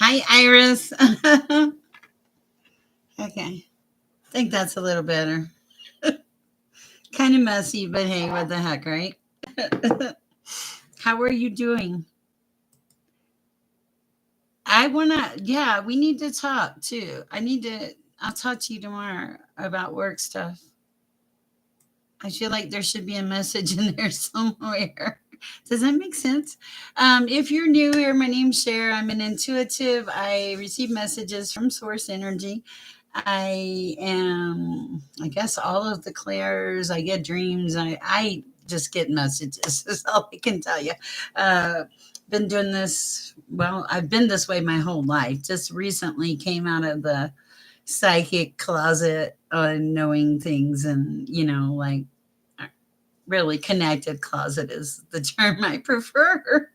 Hi, Iris. Okay. I think that's a little better. Kind of messy, but hey, what the heck, right? How are you doing? Yeah, we need to talk too. I'll talk to you tomorrow about work stuff. I feel like there should be a message in there somewhere. Does that make sense? If you're new here, my name's Sher. I'm an intuitive. I receive messages from Source Energy. I guess, all of the clairs. I get dreams. I just get messages. Is all I can tell you. Uh, been doing this. Well, I've been this way my whole life. Just recently came out of the psychic closet on knowing things, and like, really connected closet is the term I prefer.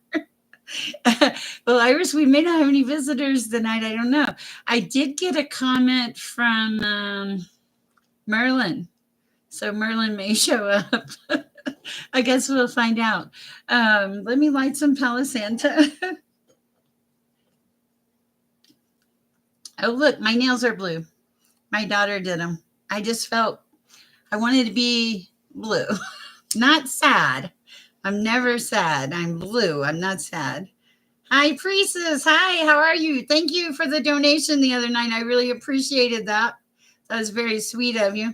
Well, Iris, we may not have any visitors tonight. I don't know. I did get a comment from Merlin. So Merlin may show up. I guess we'll find out. Let me light some Palo Santa. Oh, look, my nails are blue. My daughter did them. I just felt I wanted to be blue, not sad. I'm never sad. I'm blue. I'm not sad. Hi, Priestess. Hi, how are you? Thank you for the donation the other night. I really appreciated that. That was very sweet of you.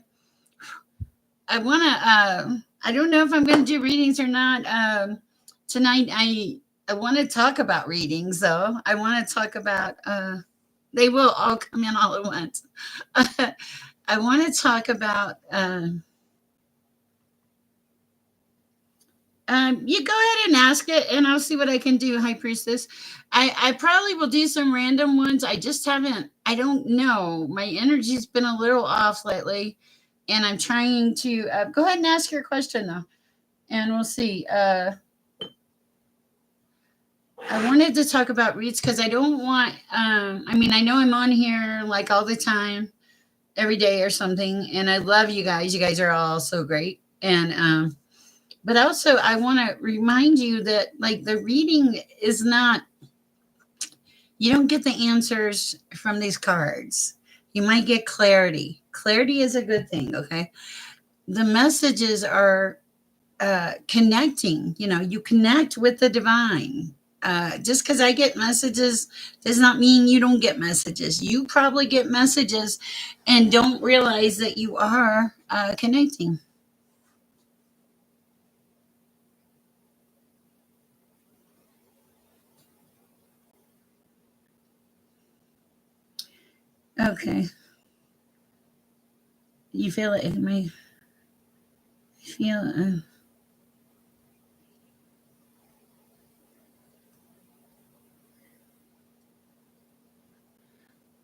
I don't know if I'm going to do readings or not. Tonight, I want to talk about readings, though. I want to talk about, they will all come in all at once. I want to talk about, you go ahead and ask it, and I'll see what I can do, High Priestess. I probably will do some random ones. I just haven't, I don't know. My energy's been a little off lately, and I'm trying to go ahead and ask your question, though, and we'll see. I wanted to talk about reads because I don't want, I mean, I know I'm on here like all the time, every day or something, and I love you guys. You guys are all so great. And, but also, I want to remind you that, like, the reading is not, you don't get the answers from these cards. You might get clarity. Clarity is a good thing, okay? The messages are connecting. You connect with the divine. Just because I get messages does not mean you don't get messages. You probably get messages and don't realize that you are connecting. Okay. You feel it? It may feel.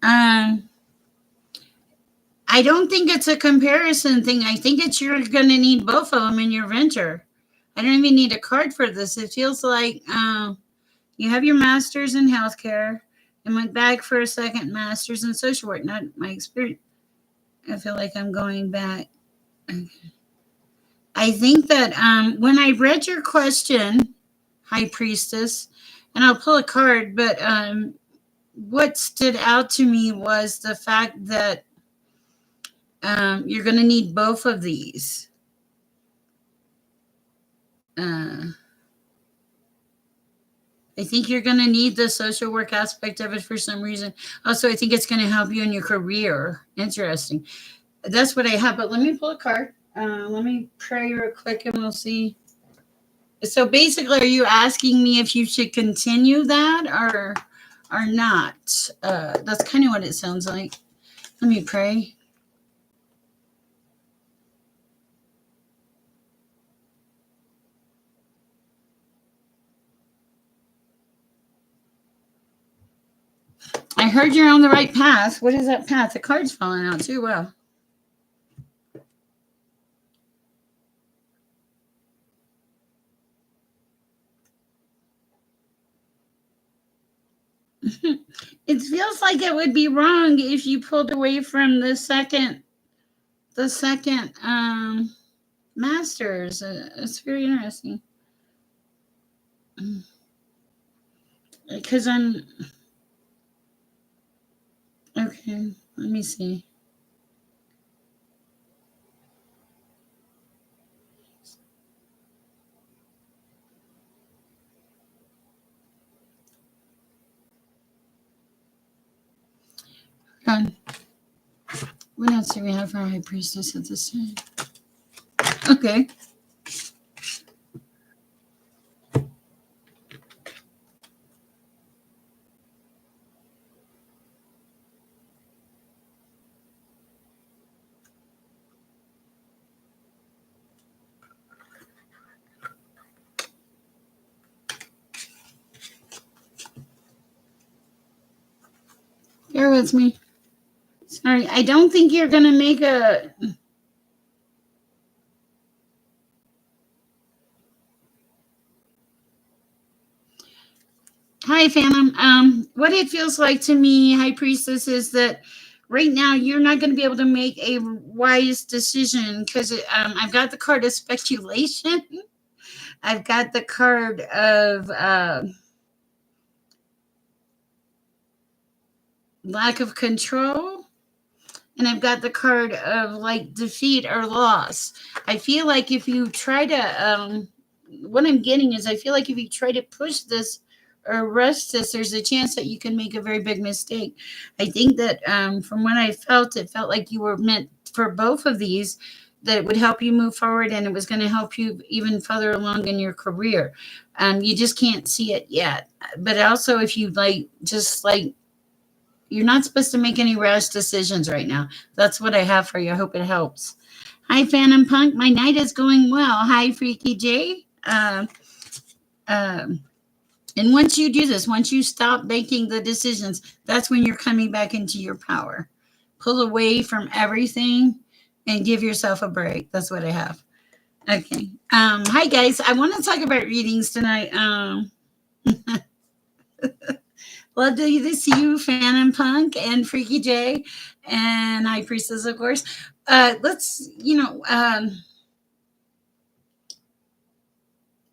Um, I don't think it's a comparison thing. I think it's you're going to need both of them in your venture. I don't even need a card for this. It feels like you have your master's in healthcare and went back for a second master's in social work. Not my experience. I feel like I'm going back. I think that when I read your question, High Priestess, and I'll pull a card, but what stood out to me was the fact that you're going to need both of these. Uh, I think you're going to need the social work aspect of it for some reason. Also, I think it's going to help you in your career. Interesting. That's what I have. But let me pull a card. Let me pray real quick, and we'll see. So basically, are you asking me if you should continue that or not? That's kind of what it sounds like. Let me pray. I heard you're on the right path. What is that path? The card's falling out too. Well, it feels like it would be wrong if you pulled away from the second masters. It's very interesting because I'm Okay, let me see. God, what else do we have for our high priestess at this time? Okay. Bear with me. Sorry, I don't think you're gonna make a. Hi, Phantom. What it feels like to me, High Priestess, is that right now you're not going to be able to make a wise decision because I've got the card of speculation. I've got the card of lack of control, and I've got the card of like defeat or loss. I feel like if you try to, what I'm getting is I feel like if you try to push this or rush this, there's a chance that you can make a very big mistake. I think that from what I felt, it felt like you were meant for both of these, that it would help you move forward and it was going to help you even further along in your career. You just can't see it yet. But also, if you like, just like, you're not supposed to make any rash decisions right now. That's what I have for you. I hope it helps. Hi, Phantom Punk. My night is going well. Hi, Freaky J. Um, and once you do this, once you stop making the decisions, that's when you're coming back into your power. Pull away from everything and give yourself a break. That's what I have. Okay. Hi, guys. I want to talk about readings tonight. Love to see you, Phantom Punk and Freaky J, and High Priestess, of course. Let's,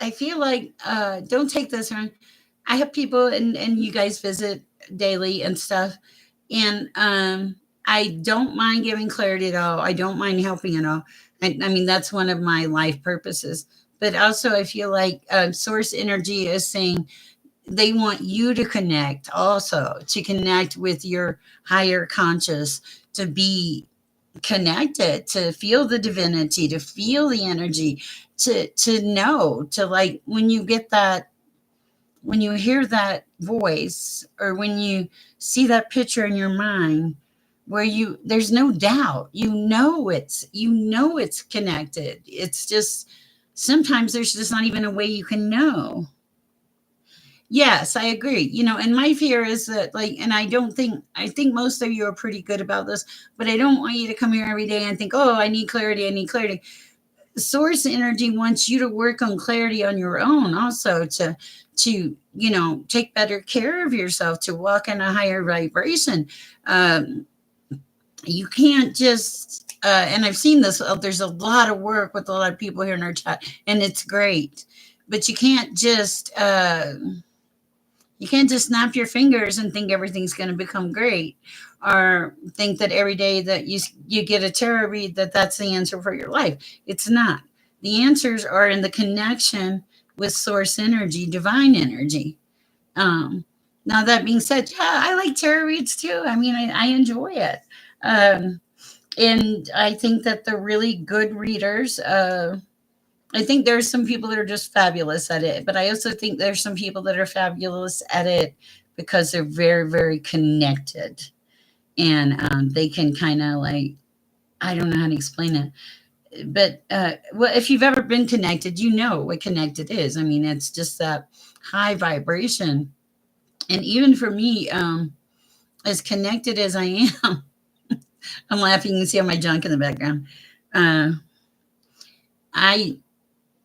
I feel like, don't take this wrong. I have people, and you guys visit daily and stuff, and I don't mind giving clarity at all. I don't mind helping at all. I mean, that's one of my life purposes. But also, I feel like source energy is saying, they want you to connect also, to connect with your higher conscious, to be connected, to feel the divinity, to feel the energy, to know, to like, when you get that, when you hear that voice, or when you see that picture in your mind, where you, there's no doubt, it's connected. It's just, sometimes there's just not even a way you can know. Yes, I agree. And my fear is that, like, and I think most of you are pretty good about this, but I don't want you to come here every day and think, oh, I need clarity. I need clarity. Source energy wants you to work on clarity on your own, also to take better care of yourself, to walk in a higher vibration. Um, you can't just, and I've seen this, there's a lot of work with a lot of people here in our chat, and it's great, but you can't just snap your fingers and think everything's going to become great, or think that every day that you get a tarot read, that's the answer for your life. It's not. The answers are in the connection with source energy, divine energy. Um, Now, that being said, yeah, I like tarot reads too. I mean, I enjoy it. Um, and I think that the really good readers, I think there's some people that are just fabulous at it, but I also think there's some people that are fabulous at it because they're very, very connected, and they can kind of like, I don't know how to explain it, but well, if you've ever been connected, you know what connected is. I mean, it's just that high vibration, and even for me, as connected as I am, I'm laughing. You can see all my junk in the background. Uh, I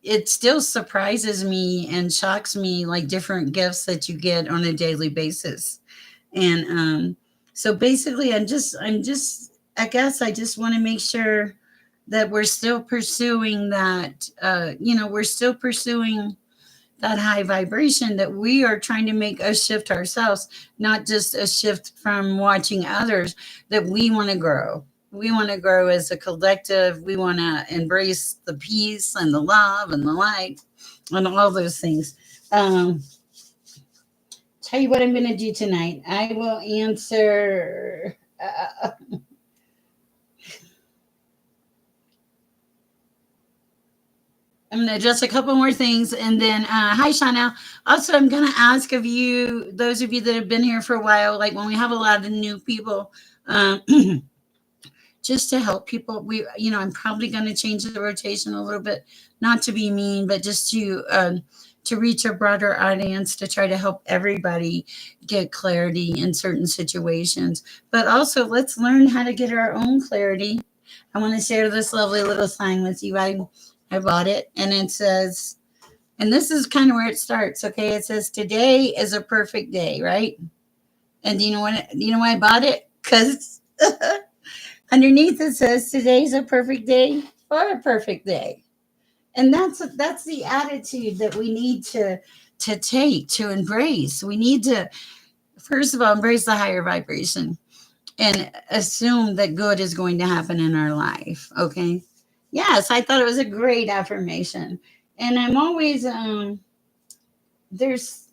It still surprises me and shocks me, like different gifts that you get on a daily basis. And so basically, I guess I just want to make sure that we're still pursuing that, we're still pursuing that high vibration, that we are trying to make a shift ourselves, not just a shift from watching others, that we want to grow. We want to grow as a collective. We want to embrace the peace and the love and the light and all those things. Um, Tell you what I'm going to do tonight. I will answer. I'm going to address a couple more things, and then hi, Chanel. Also, I'm going to ask of you, those of you that have been here for a while, like when we have a lot of new people, um, just to help people. I'm probably going to change the rotation a little bit, not to be mean, but just to reach a broader audience, to try to help everybody get clarity in certain situations. But also, let's learn how to get our own clarity. I want to share this lovely little sign with you. I bought it, and it says, and this is kind of where it starts. Okay, it says today is a perfect day, right? And do you know what? Do you know why I bought it? Because underneath it says today's a perfect day for a perfect day. And that's the attitude that we need to take, to embrace. We need to, first of all, embrace the higher vibration and assume that good is going to happen in our life. Okay. Yes, I thought it was a great affirmation. And I'm always there's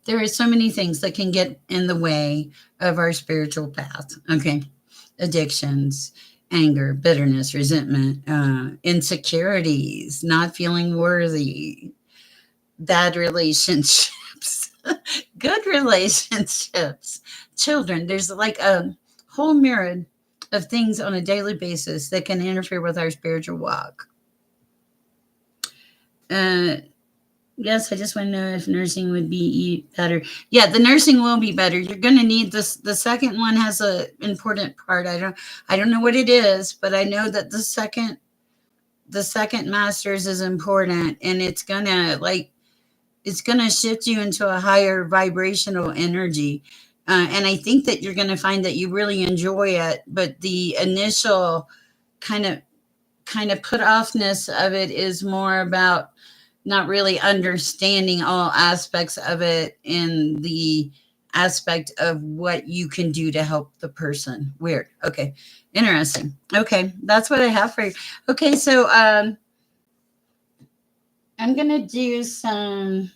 there are so many things that can get in the way of our spiritual path. Okay. Addictions, anger, bitterness, resentment, insecurities, not feeling worthy, bad relationships, good relationships, children. There's like a whole myriad of things on a daily basis that can interfere with our spiritual walk. Uh, Yes, I just want to know if nursing would be better. Yeah, the nursing will be better. You're going to need this. The second one has a important part. I don't know what it is, but I know that the second masters is important, and it's gonna shift you into a higher vibrational energy. And I think that you're gonna find that you really enjoy it, but the initial kind of put offness of it is more about not really understanding all aspects of it in the aspect of what you can do to help the person. Weird. Okay. Interesting. Okay. That's what I have for you. Okay. So I'm going to do some,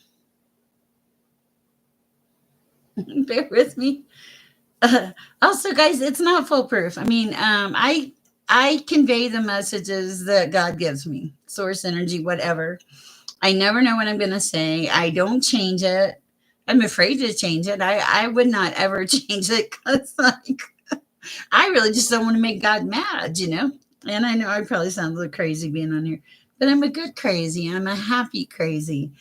bear with me. Also, guys, it's not foolproof. I mean, I convey the messages that God gives me, source energy, whatever. I never know what I'm going to say. I don't change it. I'm afraid to change it. I would not ever change it because, like, I really just don't want to make God mad. And I know I probably sound a little crazy being on here, but I'm a good crazy. I'm a happy crazy.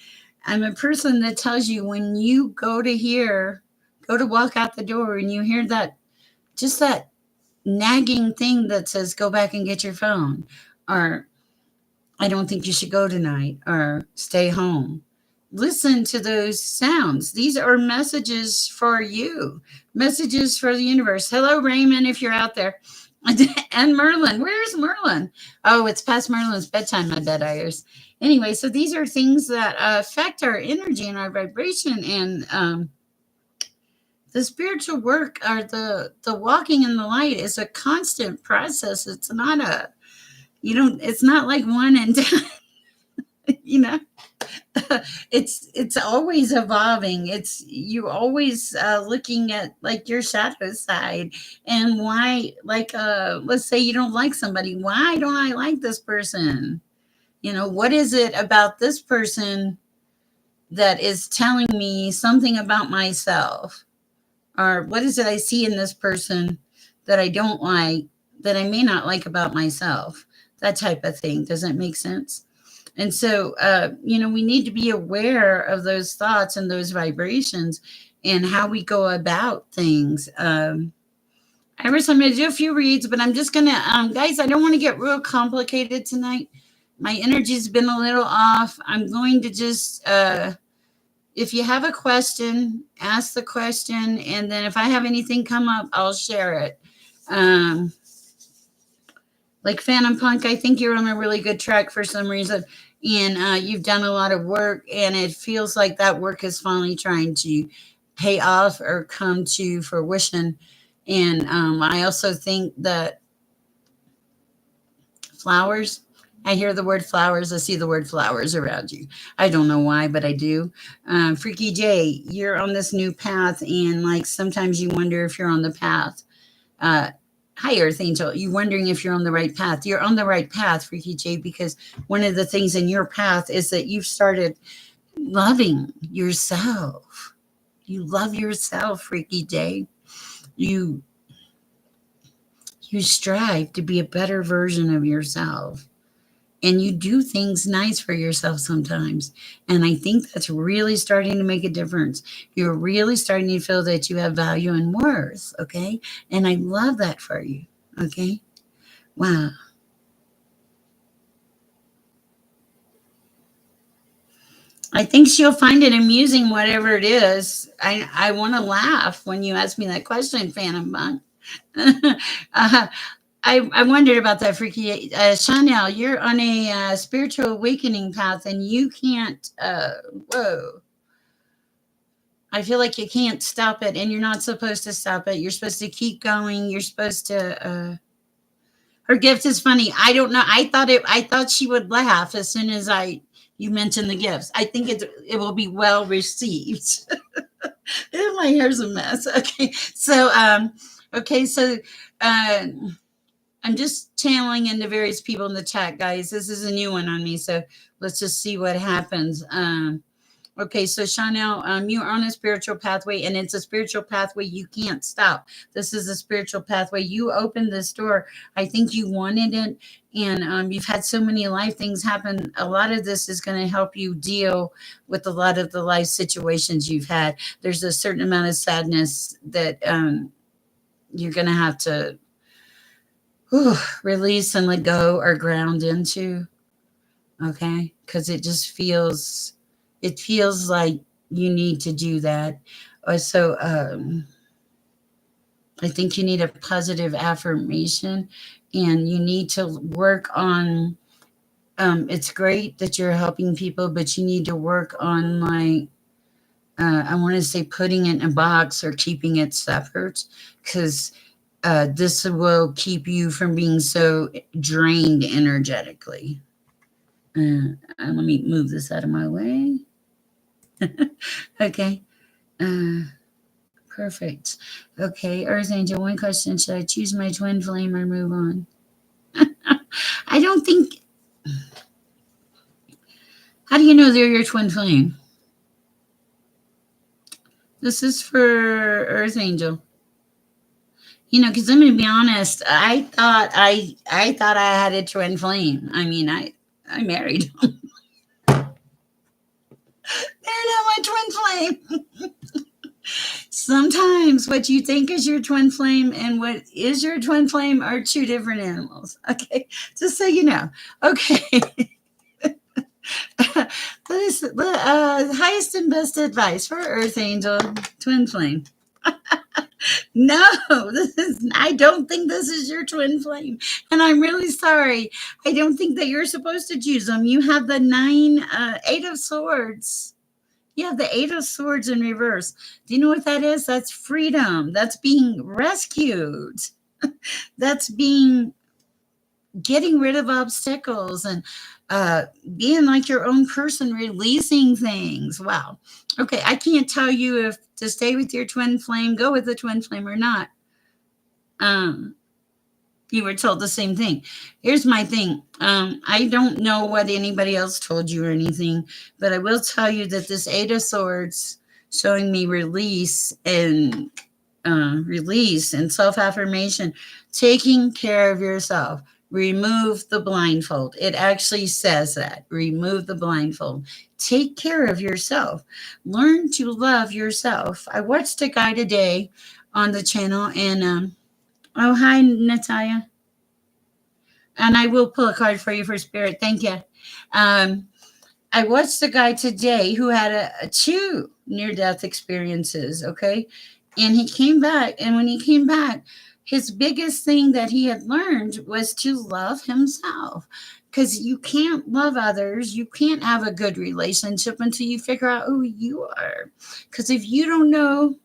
I'm a person that tells you when you go to walk out the door and you hear that, just that nagging thing that says, go back and get your phone, or I don't think you should go tonight, or stay home. Listen to those sounds. These are messages for you, messages for the universe. Hello, Raymond, if you're out there. And Merlin. Where's Merlin? Oh, it's past Merlin's bedtime, I bet, Iris. Anyway, so these are things that affect our energy and our vibration. And the spiritual work, or the walking in the light, is a constant process. It's not it's not like one and done, you know. It's always evolving. It's you always looking at like your shadow side, and why, like, let's say you don't like somebody. Why don't I like this person? What is it about this person that is telling me something about myself? Or what is it I see in this person that I don't like, that I may not like about myself? That type of thing. Does that make sense? And so, we need to be aware of those thoughts and those vibrations and how we go about things. Iris, I'm going to do a few reads, but I'm just going to, guys, I don't want to get real complicated tonight. My energy's been a little off. I'm going to just, if you have a question, ask the question. And then if I have anything come up, I'll share it. Like Phantom Punk, I think you're on a really good track for some reason. and you've done a lot of work, and it feels like that work is finally trying to pay off or come to fruition. And I also think that flowers. I hear the word flowers. I see the word flowers around you. I don't know why, but I do. Freaky J, you're on this new path, and like sometimes you wonder if you're on the path. Uh, Hi, Earth Angel. You wondering if you're on the right path? You're on the right path, Freaky J, because one of the things in your path is that you've started loving yourself. You love yourself, Freaky J. You you strive to be a better version of yourself, and you do things nice for yourself sometimes. And I think that's really starting to make a difference. You're really starting to feel that you have value and worth. Okay. And I love that for you. Okay. Wow. I think she'll find it amusing, whatever it is. I want to laugh when you ask me that question, Phantom Monk. uh, I wondered about that, Freaky. Chanel, you're on a spiritual awakening path, and you can't. Whoa. I feel like you can't stop it, and you're not supposed to stop it. You're supposed to keep going. You're supposed to. Her gift is funny. I don't know. I thought it. I thought she would laugh as soon as I you mentioned the gifts. I think it will be well received. My hair's a mess. Okay, so okay, so uh, I'm just channeling into various people in the chat, guys. This is a new one on me, so let's just see what happens. Okay, so Chanel, you are on a spiritual pathway, and it's a spiritual pathway you can't stop. This is a spiritual pathway. You opened this door. I think you wanted it, and you've had so many life things happen. A lot of this is going to help you deal with a lot of the life situations you've had. There's a certain amount of sadness that you're going to have to release and let go or ground into. Okay, because it feels like you need to do that. So I think you need a positive affirmation, and you need to work on. It's great that you're helping people, but you need to work on like I want to say putting it in a box or keeping it separate, because this will keep you from being so drained energetically. Let me move this out of my way. Okay. Uh, Perfect. Okay, Earth Angel, one question. Should I choose my twin flame or move on? I don't think. How do you know they're your twin flame? This is for Earth Angel. Because I'm gonna be honest. I thought I had a twin flame. I mean, I married them. They're not my twin flame. Sometimes what you think is your twin flame and what is your twin flame are two different animals. Okay, just so you know. Okay. This the highest and best advice for Earth Angel twin flame. No, I don't think this is your twin flame, and I'm really sorry. I don't think that you're supposed to choose them. You have the eight of swords. You have the eight of swords in reverse. Do you know what that is? That's freedom. That's being rescued. That's being getting rid of obstacles and being like your own person, releasing things. Wow. Okay, I can't tell you if to stay with your twin flame, go with the twin flame or not. Um, you were told the same thing. Here's my thing. I don't know what anybody else told you or anything, but I will tell you that this Eight of Swords showing me release and self affirmation, taking care of yourself. Remove the blindfold. It actually says that. Remove the blindfold. Take care of yourself. Learn to love yourself. I watched a guy today on the channel, and oh, hi, Natalia. And I will pull a card for you for spirit. Thank you. Um, I watched a guy today who had two near death experiences. Okay. And he came back. And when he came back, his biggest thing that he had learned was to love himself, because you can't love others, you can't have a good relationship until you figure out who you are. Because if you don't know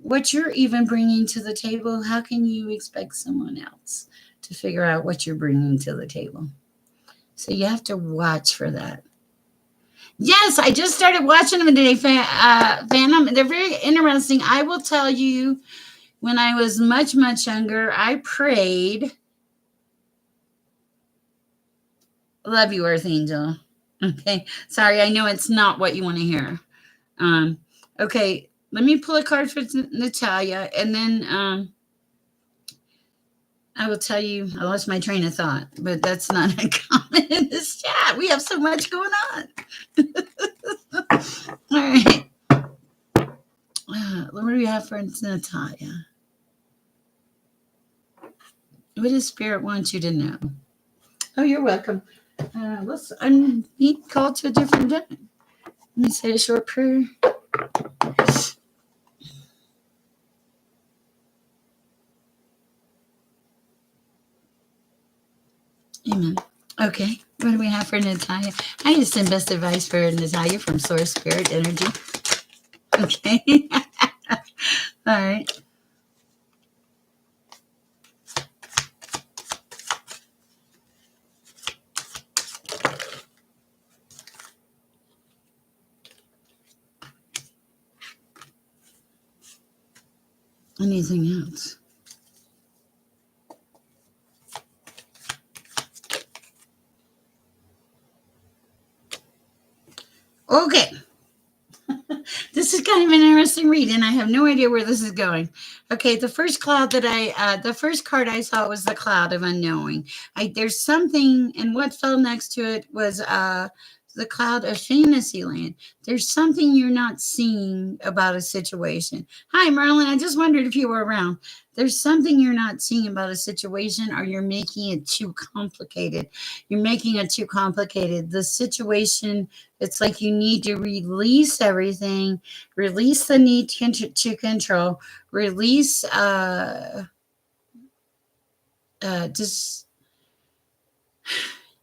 what you're even bringing to the table, how can you expect someone else to figure out what you're bringing to the table? So you have to watch for that. Yes, I just started watching them today, Phantom. They're very interesting. I will tell you, when I was much, much younger, I prayed. Love you, Earth Angel. Okay. Sorry, I know it's not what you want to hear. Um, okay, let me pull a card for Natalia, and then I will tell you. I lost my train of thought, but that's not uncommon in this chat. We have so much going on. All right. What do we have for Natalia? What does Spirit want you to know? Oh, you're welcome. I'm being called to a different day. Let me say a short prayer. Amen. Okay. What do we have for Natalia? I just send best advice for Natalia from Source Spirit Energy. Okay. All right. Anything else? Okay. This is kind of an interesting read, and I have no idea where this is going. Okay, the first the first card I saw was the cloud of unknowing. There's something, and what fell next to it was the cloud of Fantasyland. There's something you're not seeing about a situation. Hi, Merlin. I just wondered if you were around. There's something you're not seeing about a situation, or you're making it too complicated. You're making it too complicated. The situation, it's like you need to release everything, release the need to control, release just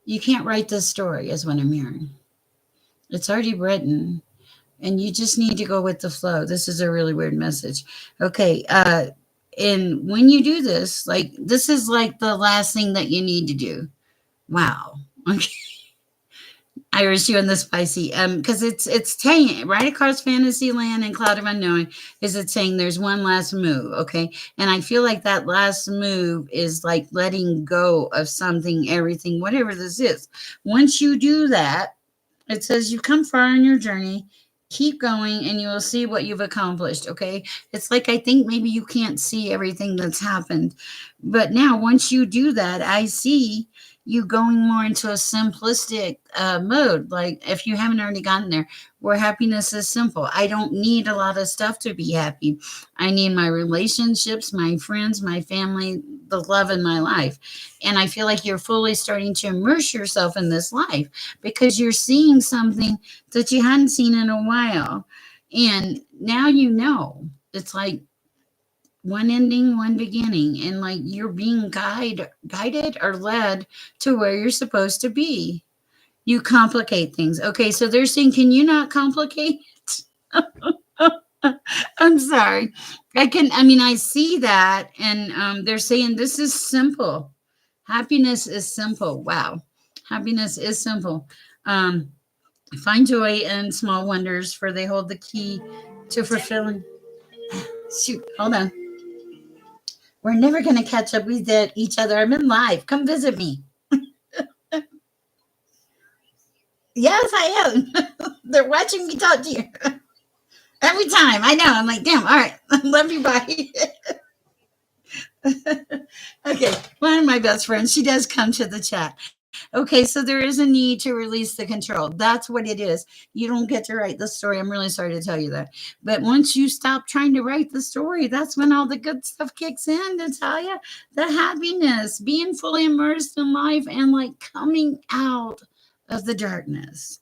you can't write this story, is what I'm hearing. It's already written, and you just need to go with the flow. This is a really weird message. Okay, and when you do this, like this is like the last thing that you need to do. Wow. Okay. Irish, you and the spicy. Because it's saying right across Fantasyland and Cloud of Unknowing is it saying there's one last move, okay? And I feel like that last move is like letting go of something, everything, whatever this is. Once you do that, it says you've come far on your journey. Keep going and you will see what you've accomplished. Okay. It's like I think maybe you can't see everything that's happened. But now, once you do that, I see you going more into a simplistic mode. Like if you haven't already gotten there, where happiness is simple. I don't need a lot of stuff to be happy. I need my relationships, my friends, my family, the love in my life. And I feel like you're fully starting to immerse yourself in this life because you're seeing something that you hadn't seen in a while. And now you know. It's like one ending, one beginning. And like you're being guided or led to where you're supposed to be. You complicate things. Okay, so they're saying, can you not complicate? I'm sorry. I see that. And they're saying this is simple. Happiness is simple. Wow. Happiness is simple. Um, Find joy in small wonders, for they hold the key to fulfilling. Shoot, hold on. We're never going to catch up with each other. I'm in live. Come visit me. Yes, I am. They're watching me talk to you every time. I know. I'm like, damn. All right. Love you. Bye. Okay. One of my best friends, she does come to the chat. Okay, so there is a need to release the control. That's what it is. You don't get to write the story. I'm really sorry to tell you that. But once you stop trying to write the story, that's when all the good stuff kicks in, Natalia. The happiness, being fully immersed in life and like coming out of the darkness.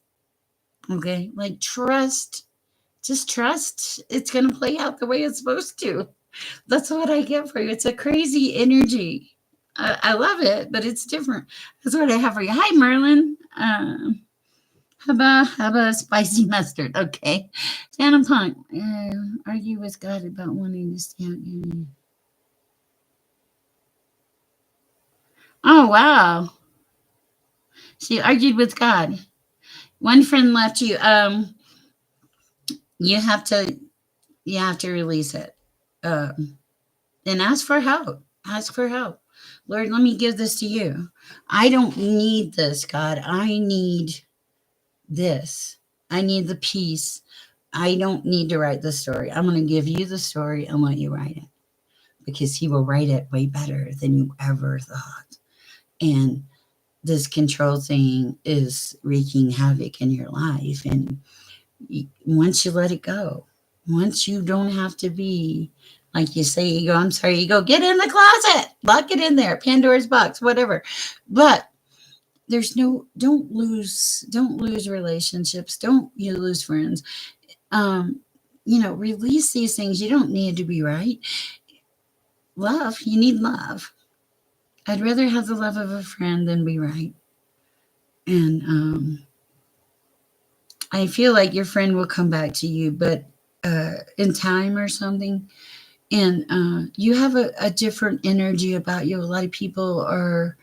Okay, like trust, just trust it's going to play out the way it's supposed to. That's what I get for you. It's a crazy energy. I love it, but it's different. That's what I have for you. Hi, Merlin. Hubba, spicy mustard. Okay. Phantom Punk. Argue with God about wanting to stand. Oh, wow. She argued with God. One friend left you. You have to you have to release it. Um, and ask for help. Ask for help. Lord, let me give this to you. I don't need this, God. I need this. I need the peace. I don't need to write the story. I'm going to give you the story and let you write it because He will write it way better than you ever thought. And this control thing is wreaking havoc in your life. And once you let it go, once you don't have to be like you say, ego, I'm sorry, ego, get in the closet, lock it in there, Pandora's box, whatever. But there's no, don't lose relationships, don't you lose friends. Um, release these things. You don't need to be right. Love, you need love. I'd rather have the love of a friend than be right. And I feel like your friend will come back to you, but in time or something. And you have a different energy about you. A lot of people are,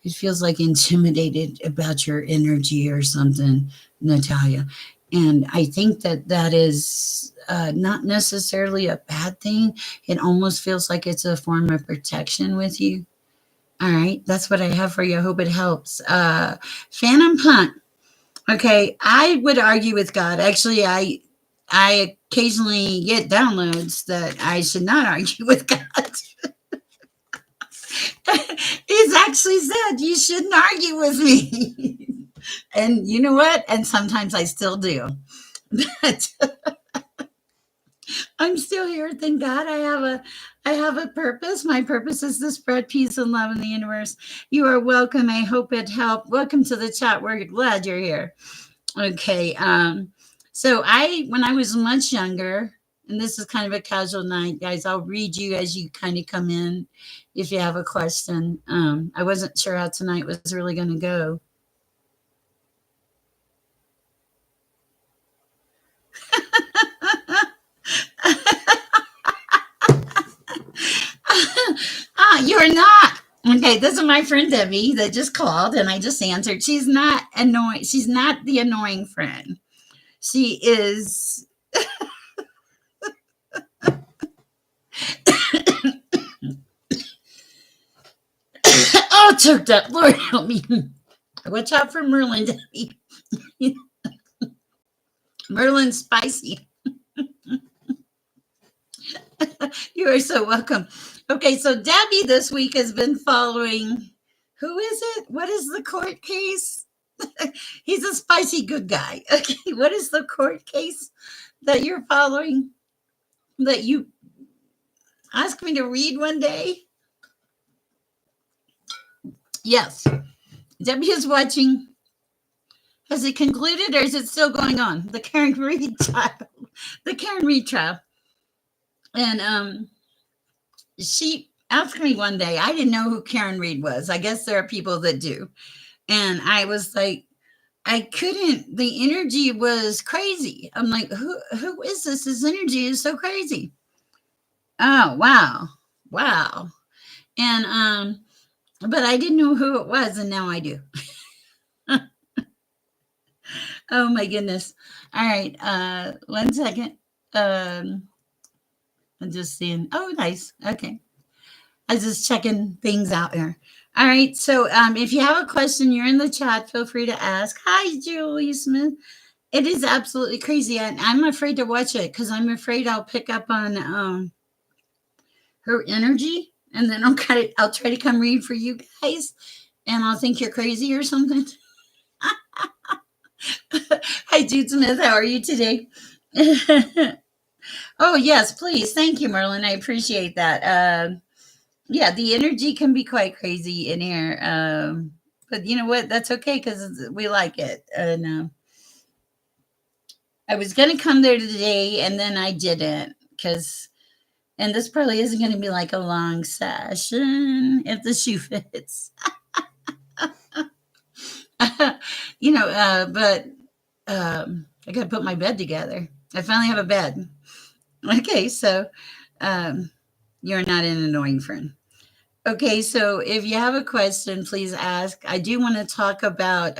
it feels like intimidated about your energy or something, Natalia. And I think that is not necessarily a bad thing. It almost feels like it's a form of protection with you. All right, that's what I have for you. I hope it helps. Phantom Punt. Okay, I would argue with God. Actually, I occasionally get downloads that I should not argue with God. He's actually said you shouldn't argue with me. And you know what? And sometimes I still do. But I'm still here. Thank God I have a purpose. My purpose is to spread peace and love in the universe. You are welcome. I hope it helped. Welcome to the chat. We're glad you're here. Okay. So when I was much younger, and this is kind of a casual night, guys, I'll read you as you kind of come in if you have a question. I wasn't sure how tonight was really going to go. You're not. Okay, this is my friend Debbie that just called and I just answered. She's not annoying. She's not the annoying friend. She is. Oh, choked up. Lord help me. Watch out for Merlin, Debbie. Merlin's spicy. You are so welcome. Okay, so Debbie this week has been following. Who is it? What is the court case? He's a spicy good guy. Okay, what is the court case that you're following that you asked me to read one day? Yes. Debbie is watching. Has it concluded or is it still going on? The Karen Reed trial. The Karen Reed trial. And she asked me one day, I didn't know who Karen Reed was. I guess there are people that do. And I was like, I couldn't, the energy was crazy. I'm like, who is this? This energy is so crazy. Oh, wow. Wow. And but I didn't know who it was, and now I do. Oh my goodness. All right. 1 second. I'm just seeing. Oh, nice. Okay. I was just checking things out here. All right. So if you have a question, you're in the chat. Feel free to ask. Hi, Julie Smith. It is absolutely crazy. I'm afraid to watch it because I'm afraid I'll pick up on her energy, and then I'll try to come read for you guys, and I'll think you're crazy or something. Hi, Jude Smith. How are you today? Oh, yes, please. Thank you, Merlin. I appreciate that. Yeah, the energy can be quite crazy in here. But you know what? That's okay because we like it. And I was going to come there today and then I didn't because And this probably isn't going to be like a long session if the shoe fits. But I got to put my bed together. I finally have a bed. Okay, so um, you're not an annoying friend. Okay, so if you have a question, please ask. I do want to talk about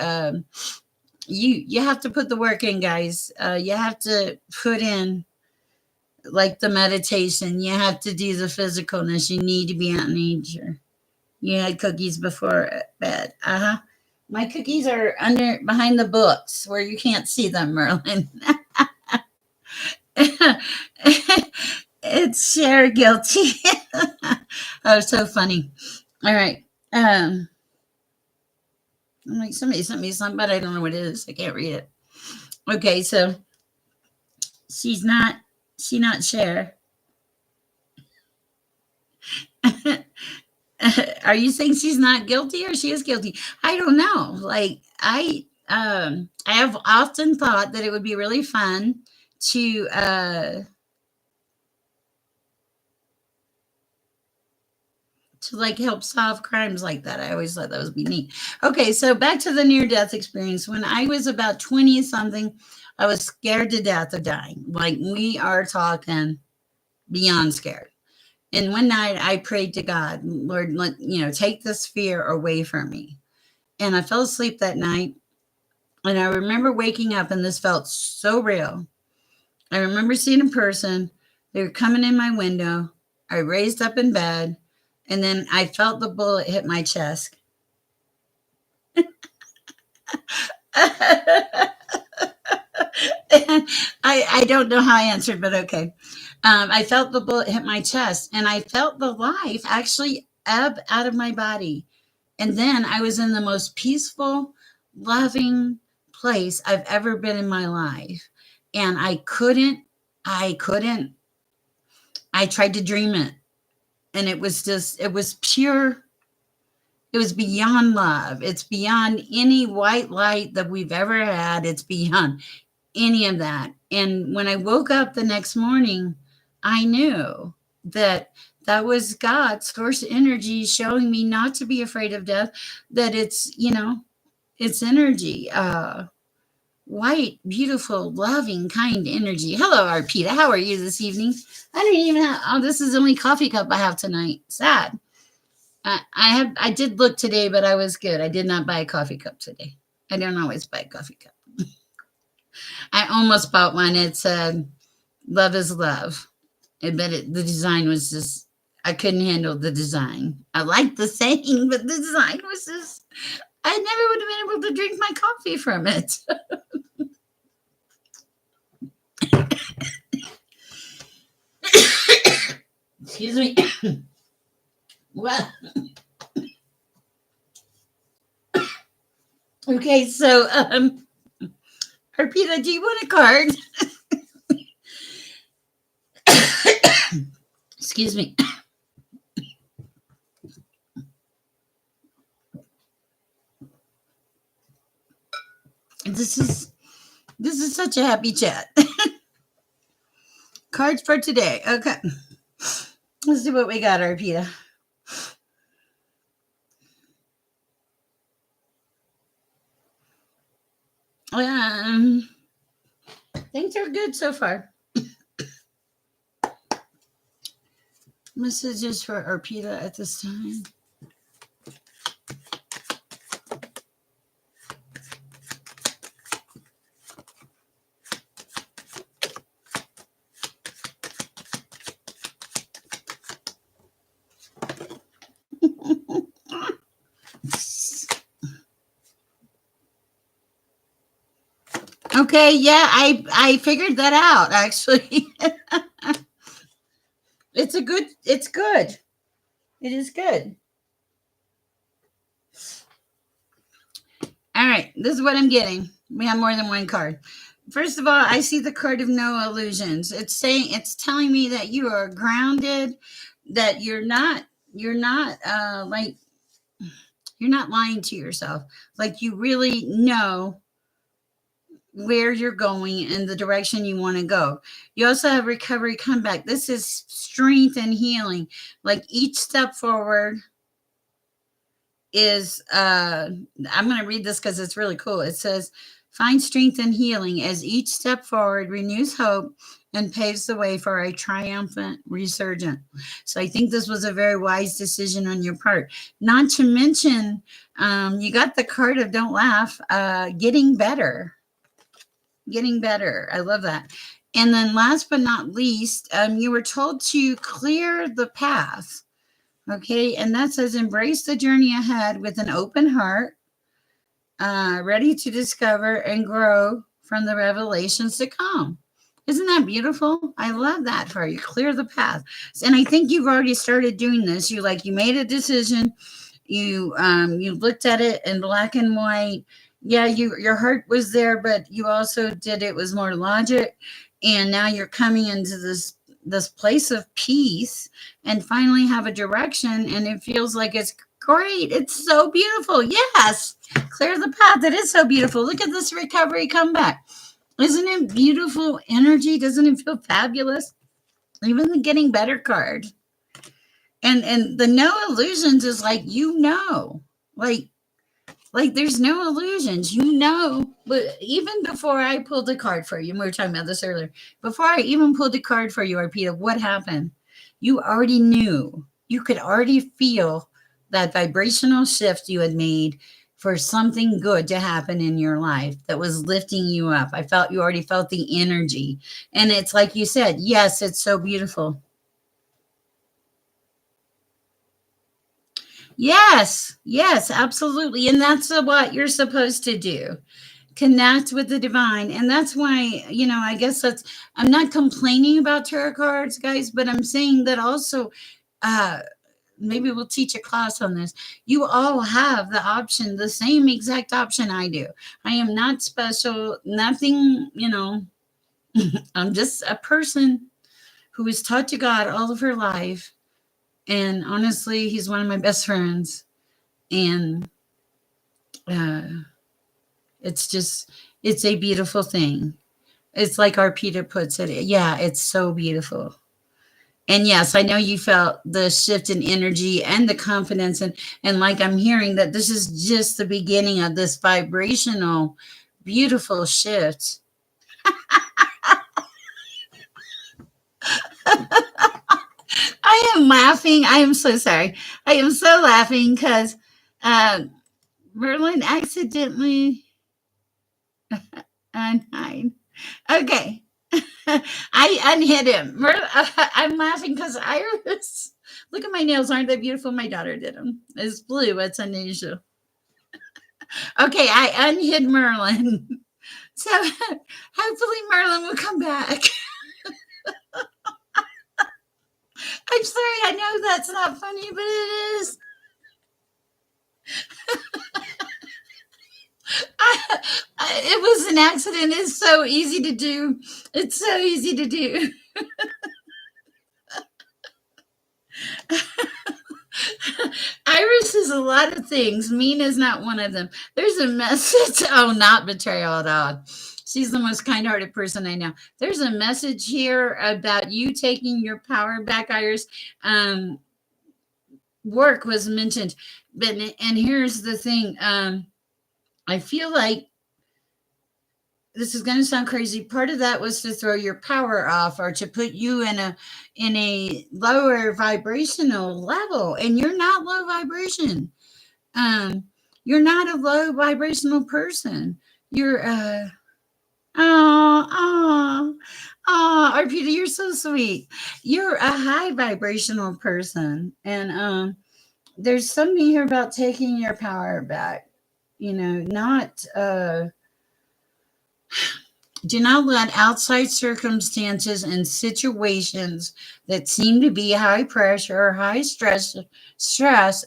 you have to put the work in, guys. You have to put in like the meditation. You have to do the physicalness. You need to be out in nature. You had cookies before bed. Uh-huh. My cookies are under behind the books where you can't see them, Merlin. It's Sher guilty. Oh, so funny. All right. I'm like, somebody sent me something, but I don't know what it is. I can't read it. Okay, so she's not Cher. Are you saying she's not guilty or she is guilty? I don't know. Like I have often thought that it would be really fun to like help solve crimes like that. I always thought that would be neat. Okay, so back to the near death experience. When I was about 20 something, I was scared to death of dying. Like we are talking beyond scared. And one night I prayed to God, Lord, take this fear away from me. And I fell asleep that night. And I remember waking up and this felt so real. I remember seeing a person. They were coming in my window. I raised up in bed and then I felt the bullet hit my chest. I don't know how I answered, but okay. I felt the bullet hit my chest and I felt the life actually ebb out of my body. And then I was in the most peaceful, loving place I've ever been in my life. And I couldn't, I tried to dream it. And it was pure, it was beyond love. It's beyond any white light that we've ever had. It's beyond any of that. And when I woke up the next morning, I knew that that was God's source energy showing me not to be afraid of death, that it's energy, white, beautiful, loving, kind energy. Hello, Arpita. How are you this evening? I don't even have, oh, this is the only coffee cup I have tonight. Sad. I did look today, but I was good. I did not buy a coffee cup today. I don't always buy a coffee cup. I almost bought one. It said, "Love is love," but the design was just, I couldn't handle the design. I liked the saying, but the design was just, I never would have been able to drink my coffee from it. Excuse me. Well, okay, so, Arpita, do you want a card? Excuse me. This is such a happy chat. Cards for today. Okay. Let's see what we got, Arpita. Things are good so far. Messages for Arpita at this time. Okay, yeah, I figured that out actually. It's good. It is good. All right, this is what I'm getting. We have more than one card. First of all, I see the card of no illusions. It's telling me that you are grounded, that you're not like you're not lying to yourself. Like you really know where you're going and the direction you want to go. You also have recovery comeback. This is strength and healing. Like each step forward is I'm going to read this because it's really cool. It says, find strength and healing as each step forward renews hope and paves the way for a triumphant resurgence. So I think this was a very wise decision on your part. Not to mention, you got the card of don't laugh, getting better. Getting better. I love that. And then last but not least, you were told to clear the path. Okay. And that says embrace the journey ahead with an open heart, ready to discover and grow from the revelations to come. Isn't that beautiful? I love that for you. Clear the path. And I think you've already started doing this. You made a decision. You looked at it in black and white. Yeah, your heart was there, but you also did it was more logic. And now you're coming into this place of peace and finally have a direction, and it feels like it's great. It's so beautiful. Yes. Clear the path. It is so beautiful. Look at this recovery comeback. Isn't it beautiful energy? Doesn't it feel fabulous? Even the getting better card. And the no illusions is like, like there's no illusions, but even before I pulled the card for you, we were talking about this earlier, before I even pulled the card for you, Arpita, what happened? You already knew. You could already feel that vibrational shift you had made for something good to happen in your life that was lifting you up. You already felt the energy. And it's like you said, yes, it's so beautiful. Yes, absolutely. And that's what you're supposed to do. Connect with the divine. And that's why, I guess I'm not complaining about tarot cards, guys, but I'm saying that also, uh, maybe we'll teach a class on this. You all have the option, the same exact option I do. I am not special, nothing, I'm just a person who was taught to God all of her life. And honestly, he's one of my best friends. And uh, it's a beautiful thing. It's like our Peter puts it. Yeah, it's so beautiful. And yes, I know you felt the shift in energy and the confidence, and like I'm hearing that this is just the beginning of this vibrational, beautiful shift. I am laughing. I am so sorry. I am so laughing because uh, Merlin accidentally unhide. Okay. I unhid him. I'm laughing because Iris. Look at my nails. Aren't they beautiful? My daughter did them. It's blue. It's unusual. Okay, I unhid Merlin. So hopefully Merlin will come back. I'm sorry. I know that's not funny, but it is. It was an accident. It's so easy to do. It's so easy to do. Iris is a lot of things. Mean is not one of them. There's a message. Oh, not betrayal at all. She's the most kind hearted person I know. There's a message here about you taking your power back, Iris. Um, Work was mentioned. And here's the thing. I feel like this is going to sound crazy. Part of that was to throw your power off or to put you in a lower vibrational level, and you're not low vibration. Um, you're not a low vibrational person. You're Arpita, you're so sweet. You're a high vibrational person, and there's something here about taking your power back. Not do not let outside circumstances and situations that seem to be high pressure or high stress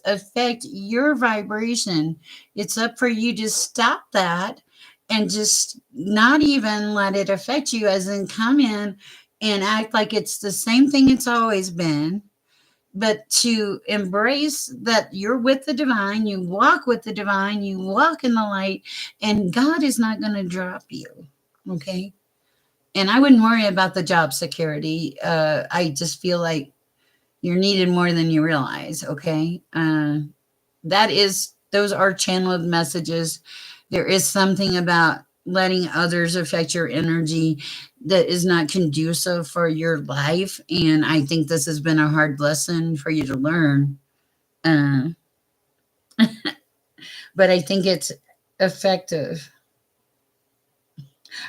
affect your vibration. It's up for you to stop that and just not even let it affect you, as in come in and act like it's the same thing it's always been, but to embrace that you're with the divine, you walk with the divine, you walk in the light, and God is not going to drop you. Okay. And I wouldn't worry about the job security. I just feel like you're needed more than you realize. Okay. Those are channeled messages. There is something about letting others affect your energy that is not conducive for your life. And I think this has been a hard lesson for you to learn. Uh, but I think it's effective.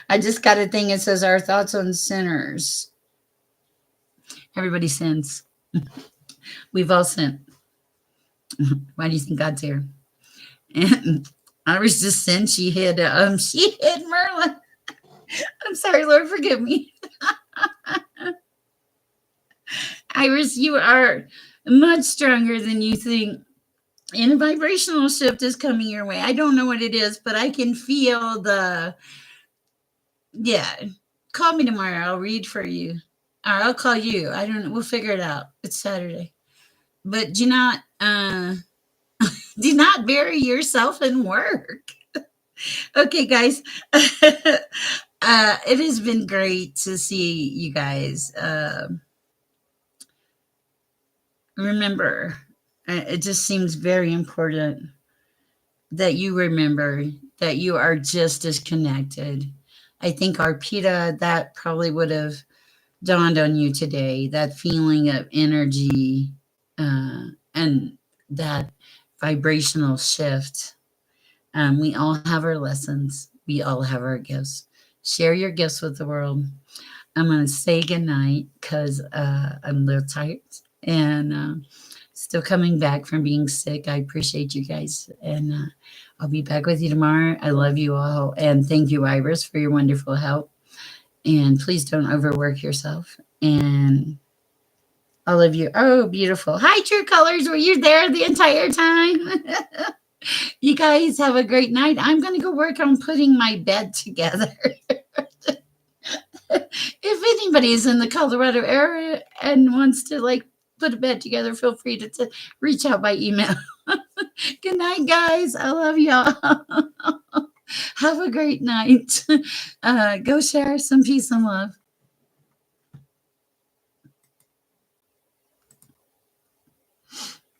I just got a thing that says our thoughts on sinners. Everybody sins. We've all sinned. Why do you think God's here? And Iris just sinned. She hid Merlin. I'm sorry, Lord, forgive me. Iris, you are much stronger than you think. And a vibrational shift is coming your way. I don't know what it is, but I can feel yeah. Call me tomorrow. I'll read for you. Or I'll call you. I don't know. We'll figure it out. It's Saturday. But do not bury yourself in work. Okay, guys. It has been great to see you guys. Remember, it just seems very important that you remember that you are just as connected. I think Arpita, that probably would have dawned on you today, that feeling of energy and that vibrational shift. We all have our lessons, we all have our gifts. Share your gifts with the world. I'm going to say goodnight because I'm a little tired and still coming back from being sick. I appreciate you guys. And I'll be back with you tomorrow. I love you all. And thank you, Iris, for your wonderful help. And please don't overwork yourself. And all of you. Oh, beautiful. Hi, True Colors. Were you there the entire time? You guys have a great night. I'm going to go work on putting my bed together. If anybody is in the Colorado area and wants to put a bed together, feel free to reach out by email. Good night, guys. I love y'all. Have a great night. Go share some peace and love.